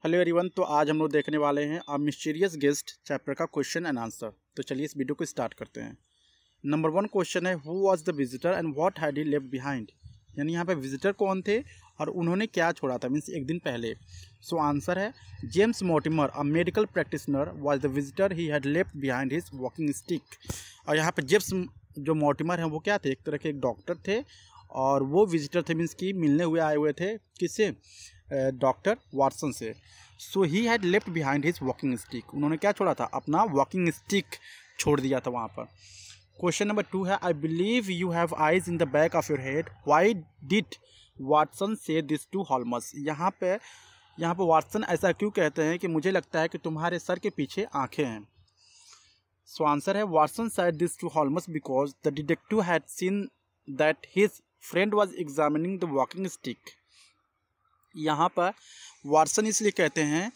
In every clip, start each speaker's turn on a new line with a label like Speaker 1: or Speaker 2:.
Speaker 1: Hello everyone. तो आज हम लोग देखने वाले हैं अ मिस्टीरियस गेस्ट चैप्टर का क्वेश्चन एंड आंसर। तो चलिए इस वीडियो को स्टार्ट करते हैं। नंबर 1 क्वेश्चन है, who was the visitor and what had he left behind. यानी यहाँ पे विजिटर कौन थे और उन्होंने क्या छोड़ा था, मीन्स एक दिन पहले। सो आंसर है James Mortimer, a medical practitioner, was the visitor he had left behind his walking stick. और यहाँ पे जेम्स जो मोर्टिमर हैं वो क्या थे, एक तरह के एक डॉक्टर थे और वो विजिटर थे, मीन्स कि मिलने हुए आए हुए थे किससे, डॉक्टर वाटसन से। So he had left behind his walking stick. उन्होंने क्या छोड़ा था, अपना वॉकिंग स्टिक छोड़ दिया था वहाँ पर। क्वेश्चन नंबर 2 है, I believe you have eyes in the back of your head, why did Watson से दिस टू हॉल्मस। यहाँ पे वाटसन ऐसा क्यों कहते हैं कि मुझे लगता है कि तुम्हारे सर के पीछे आंखें हैं। सो आंसर है Watson said this to Holmes because the detective had seen that his friend was examining the walking stick. यहाँ पर वाटसन इसलिए कहते हैं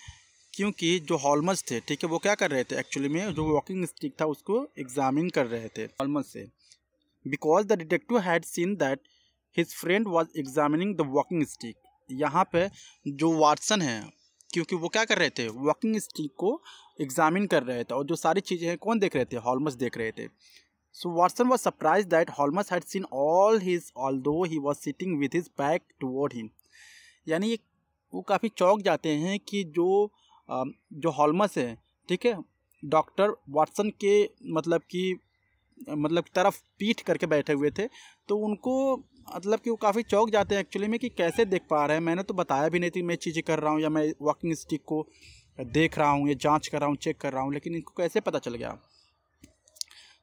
Speaker 1: क्योंकि जो हॉल्मस थे, ठीक है, वो क्या कर रहे थे, एक्चुअली में जो वॉकिंग स्टिक था उसको एग्जामिन कर रहे थे हॉल्मस से। Because the detective had seen that his friend was examining the walking stick. यहाँ पे जो वाटसन है, क्योंकि वो क्या कर रहे थे, वॉकिंग स्टिक को एग्जामिन कर रहे थे और जो सारी चीज़ें हैं कौन देख रहे थे, हॉल्मस देख रहे थे। So Watson was surprise that Holmes had seen all his although he was sitting with his back toward him. यानी वो काफ़ी चौंक जाते हैं कि जो हॉल्मस है, ठीक है, डॉक्टर वाटसन के मतलब तरफ पीठ करके बैठे हुए थे, तो उनको मतलब कि वो काफ़ी चौंक जाते हैं एक्चुअली में कि कैसे देख पा रहे हैं, मैंने तो बताया भी नहीं थी मैं चीज़ें कर रहा हूँ या मैं वॉकिंग स्टिक को देख रहा हूँ या जांच कर रहा हूँ, चेक कर रहा हूँ, लेकिन इनको कैसे पता चल गया।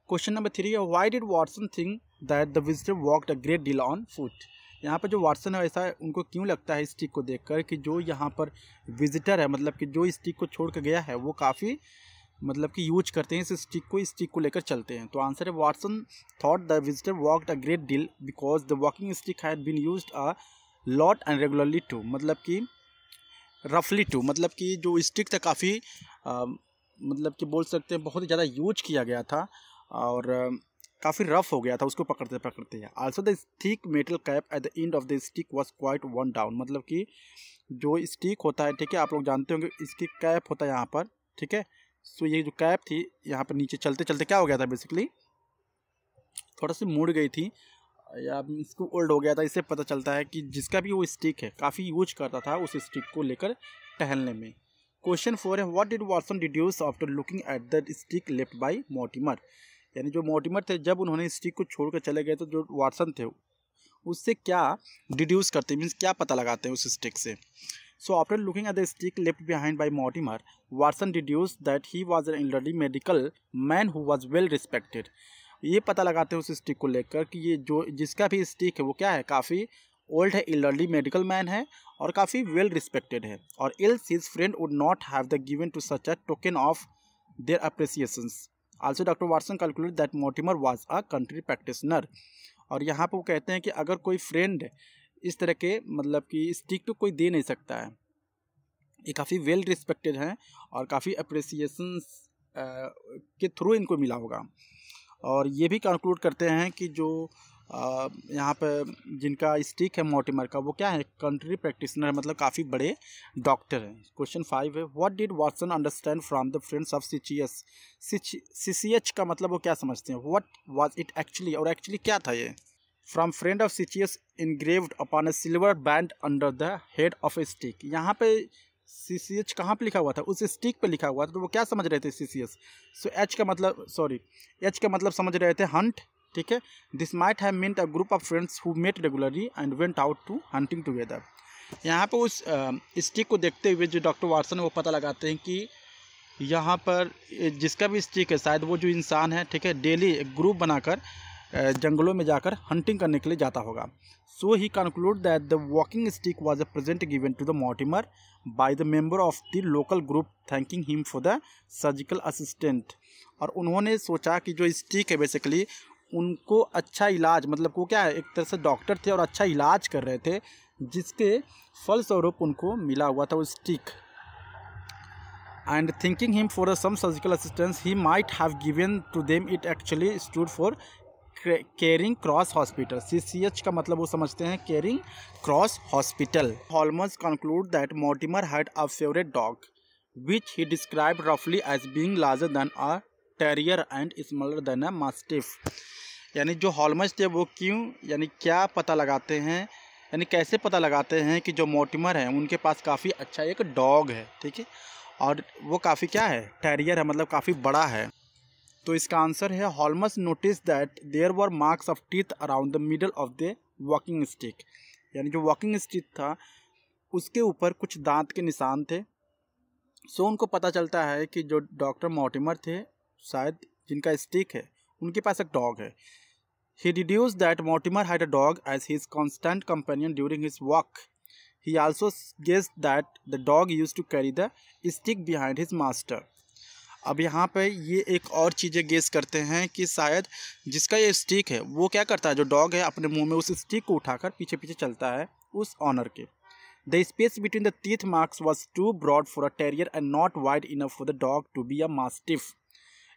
Speaker 1: क्वेश्चन नंबर 3 है, why did Watson think that the visitor walked a great deal on foot. यहाँ पर जो वाटसन है ऐसा उनको क्यों लगता है स्टिक को देखकर कि जो यहाँ पर विजिटर है, मतलब कि जो स्टिक को छोड़ कर गया है, वो काफ़ी मतलब कि यूज करते हैं इस स्टिक को लेकर चलते हैं। तो आंसर है Watson thought the visitor walked a great deal because the walking stick had been used a lot and regularly too, मतलब कि रफली टू, मतलब कि जो स्टिक था काफ़ी मतलब कि बोल सकते हैं बहुत ही ज़्यादा यूज किया गया था और काफ़ी रफ हो गया था उसको पकड़ते पकड़ते। Also the thick metal cap at the end of the stick was quite worn down. मतलब कि जो स्टिक होता है, ठीक है, आप लोग जानते होंगे इसकी कैप होता है यहाँ पर, ठीक है। सो ये जो कैप थी यहाँ पर नीचे चलते चलते क्या हो गया था, बेसिकली थोड़ा सी मुड़ गई थी या इसको ओल्ड हो गया था। इससे पता चलता है कि जिसका भी वो स्टिक है काफ़ी यूज करता था उस स्टिक को लेकर टहलने में। क्वेश्चन 4 है, what did Watson deduce after looking at the stick left by Mortimer. यानी जो मोर्टिमर थे जब उन्होंने स्टिक को छोड़कर चले गए तो जो वाटसन थे उससे क्या डिड्यूस करते, मीन्स क्या पता लगाते हैं उस स्टिक से। So after looking at the stick left behind by Mortimer, Watson deduce that he was an elderly medical man who was well respected. ये पता लगाते हैं उस स्टिक को लेकर कि ये जो जिसका भी स्टिक है वो क्या है, काफ़ी ओल्ड है, एल्डरली मेडिकल मैन है और काफ़ी वेल रिस्पेक्टेड है, और else his friend would not have the given to such a token of their appreciations. Also doctor Watson calculate that Mortimer was a country practitioner. और यहाँ पर वो कहते हैं कि अगर कोई फ्रेंड इस तरह के मतलब कि स्टिक तो कोई दे नहीं सकता है, ये काफ़ी वेल रिस्पेक्टेड हैं और काफ़ी अप्रिसिएशंस के थ्रू इनको मिला होगा। और ये भी कंक्लूड करते हैं कि जो यहाँ पर जिनका स्टिक है मोर्टिमर का, वो क्या है, कंट्री प्रैक्टिशनर, मतलब काफ़ी बड़े डॉक्टर हैं। क्वेश्चन 5 है, what did Watson understand from the friends of CCH. CCH का मतलब वो क्या समझते हैं, व्हाट वाज इट एक्चुअली, और एक्चुअली क्या था ये। From friend of CCH engraved upon a silver band under the head of A stick. यहाँ पे सीसीएच कहाँ पे लिखा हुआ था, उस स्टिक पे लिखा हुआ था, तो वो क्या समझ रहे थे सीसीएच। सो एच का मतलब समझ रहे थे हंट, ठीक है। This might have meant a group of friends who met regularly and went out to hunting together. यहाँ पर उस स्टिक को देखते हुए जो डॉक्टर वाटसन है वो पता लगाते हैं कि यहाँ पर जिसका भी स्टिक है शायद वो जो इंसान है, ठीक है, डेली एक ग्रुप बनाकर जंगलों में जाकर हंटिंग करने के लिए जाता होगा। So he conclude that the walking stick was a present given to the Mortimer by the member of the local group thanking him for the surgical assistant. और उन्होंने सोचा कि जो स्टिक है बेसिकली उनको अच्छा इलाज, मतलब वो क्या है, एक तरह से डॉक्टर थे और अच्छा इलाज कर रहे थे, जिसके फलस्वरूप उनको मिला हुआ था वो stick. And thinking him for some surgical assistance he might have given to them, it actually stood for Charing Cross Hospital. CCH का मतलब वो समझते हैं Charing Cross Hospital. Holmes conclude that Mortimer had a favourite dog which he describe रफली as being larger than a terrier and smaller than a mastiff. यानी जो हॉल्मस थे वो क्यों यानी क्या पता लगाते हैं, यानी कैसे पता लगाते हैं कि जो मॉर्टिमर हैं उनके पास काफ़ी अच्छा एक डॉग है, ठीक है, और वो काफ़ी क्या है, टेरियर है, मतलब काफ़ी बड़ा है। तो इसका आंसर है Holmes notice that there were marks of teeth around the middle of the walking stick. यानी जो वॉकिंग स्टिक था उसके ऊपर कुछ दांत के निशान थे। सो उनको पता चलता है कि जो डॉक्टर मॉर्टिमर थे शायद जिनका स्टिक है उनके पास एक डॉग है। He deduced that Mortimer had a dog as his constant companion during his walk. He also guessed that the dog used to carry the stick behind his master. अब यहाँ पे ये एक और चीज़ें गेस करते हैं कि शायद जिसका ये स्टिक है वो क्या करता है, जो डॉग है अपने मुंह में उस स्टिक को उठाकर पीछे पीछे चलता है उस ऑनर के। The space between the teeth marks was too broad for a terrier and not wide enough for the dog to be a mastiff.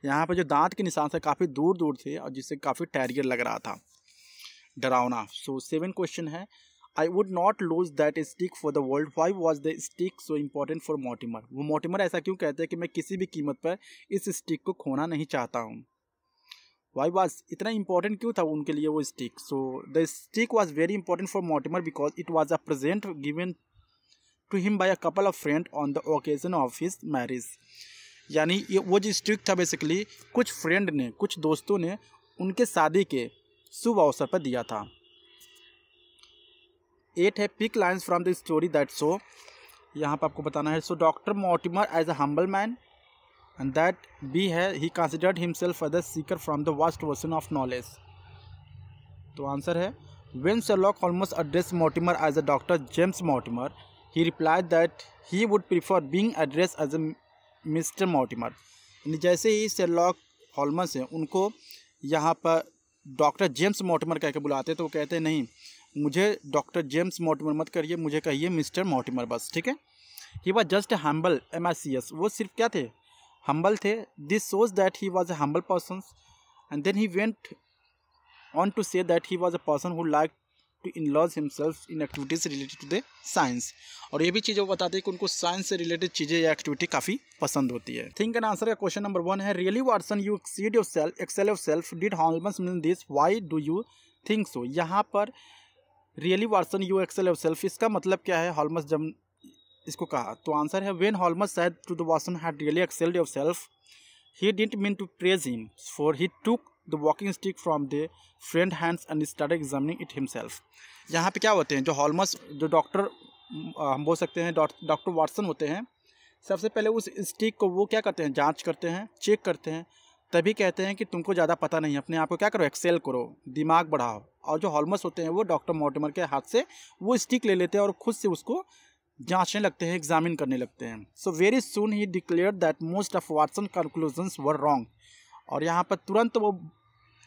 Speaker 1: यहाँ पर जो दांत के निशान से काफ़ी दूर दूर थे और जिससे काफ़ी टेरियर लग रहा था, डरावना। सो 7 क्वेश्चन है, I would not lose that stick for the world, why was the stick so important for Mortimer. वो मॉर्टिमर ऐसा क्यों कहते हैं कि मैं किसी भी कीमत पर इस स्टिक को खोना नहीं चाहता हूँ। वाई वॉज इतना इंपॉर्टेंट क्यों था उनके लिए वो stick. So the stick was very important for Mortimer because it was a present given to him by a couple of friend on the occasion of his marriage. यानी ये वो जो स्टिक था बेसिकली कुछ फ्रेंड ने, कुछ दोस्तों ने उनके शादी के शुभ अवसर पर दिया था। 8 है, pick lines from the story that show. यहाँ पर आपको बताना है, so doctor Mortimer as a humble man and that be है, he considered himself as a seeker from the vast ocean of knowledge. तो आंसर है, when Sherlock Holmes address Mortimer as a doctor James Mortimer he replied that he would prefer being address as a mister Mortimer. जैसे ही Sherlock होल्मस हैं उनको यहाँ पर doctor James Mortimer कह के बुलाते हैं तो वो कहते हैं नहीं, मुझे डॉक्टर जेम्स मॉर्टिमर मत करिए, मुझे कहिए मिस्टर मॉर्टिमर बस, ठीक है। He was just a humble MICS, वो सिर्फ क्या थे, हम्बल थे। This shows that he was a humble person and then he went on to say that he was a person who like to indulge himself in activities related to the science. और ये भी चीज़ें वो बताते हैं कि उनको science से रिलेटेड चीज़ें या एक्टिविटी काफ़ी पसंद होती है। थिंक एंड आंसर का क्वेश्चन नंबर 1 है, really Watson you exceed yourself, excel yourself, did Holmes mean this, why do you think so. यहाँ पर really Watson you excel yourself, इसका मतलब क्या है, हॉल्मस जब इसको कहा तो आंसर है, when Holmes said to the Watson had really excelled yourself he didn't mean to praise him for he took the walking stick from the friend hands and started examining it himself. यहाँ पे क्या होते हैं, जो हॉल्मस जो doctor हम बोल सकते हैं डॉक्टर वाटसन होते हैं, सबसे पहले उस स्टिक को वो क्या करते हैं, जांच करते हैं, चेक करते हैं, तभी कहते हैं कि तुमको ज़्यादा पता नहीं, अपने आप को क्या करो, एक्सेल करो, दिमाग बढ़ाओ। और जो हॉल्मस होते हैं वो डॉक्टर मॉर्टिमर के हाथ से वो स्टिक ले लेते हैं और खुद से उसको जांचने लगते हैं, एग्जामिन करने लगते हैं। So very soon he declared that most of Watson conclusions were wrong. और यहाँ पर तुरंत वो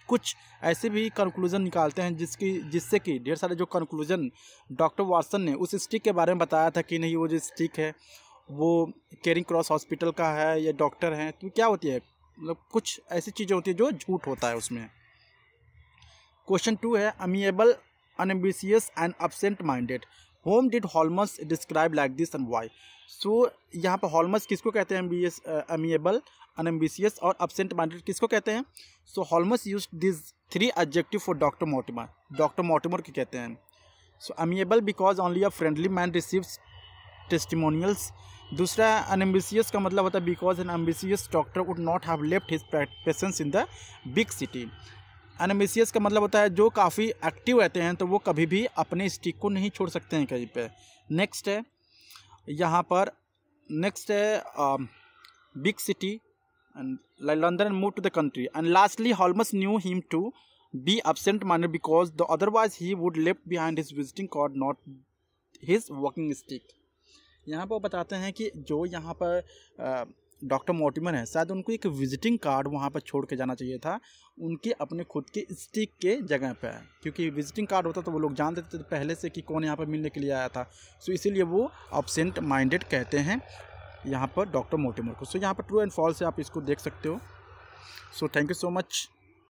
Speaker 1: कुछ ऐसे भी कंक्लूजन निकालते हैं जिससे कि ढेर सारे जो कंक्लूजन डॉक्टर वाटसन ने उस स्टिक के बारे में बताया था कि नहीं वो जो स्टिक है वो केरिंग क्रॉस हॉस्पिटल का है, ये डॉक्टर हैं, तो क्या होती है, मतलब कुछ ऐसी चीज़ें होती है जो झूठ होता है उसमें। क्वेश्चन 2 है, amiable, unambitious and absent minded, how did Holmes describe like this and why. So यहाँ पर हॉल्मस किसको कहते हैं, अमिएबल, अनएम्बिशियस और एब्सेंट माइंडेड किसको कहते हैं। So Holmes used this 3 adjective for doctor Mortimer, doctor Mortimer के कहते हैं। So amiable because only a friendly man receives testimonials. दूसरा अनएम्बिशियस का मतलब होता है because an ambitious doctor would not have left his patients in the big city. Unambitious का मतलब होता है जो काफ़ी एक्टिव रहते हैं तो वो कभी भी अपने स्टिक को नहीं छोड़ सकते हैं कहीं पे। नेक्स्ट है यहाँ पर, नेक्स्ट है big city and London and move to the country. And lastly Holmes knew him to be absent minded because the otherwise he would left behind his visiting card not his walking stick. यहाँ पर बताते हैं कि जो यहाँ पर doctor Mortimer है शायद उनको एक विजिटिंग कार्ड वहाँ पर छोड़ के जाना चाहिए था उनके अपने खुद के स्टिक के जगह पे, क्योंकि विजिटिंग कार्ड होता तो वो लोग जान देते थे पहले से कि कौन यहाँ पर मिलने के लिए आया था। सो इसीलिए वो एब्सेंट माइंडेड कहते हैं यहाँ पर डॉक्टर मॉर्टिमर को। सो यहाँ पर ट्रू एंड फॉल्स है, आप इसको देख सकते हो। So thank you so much.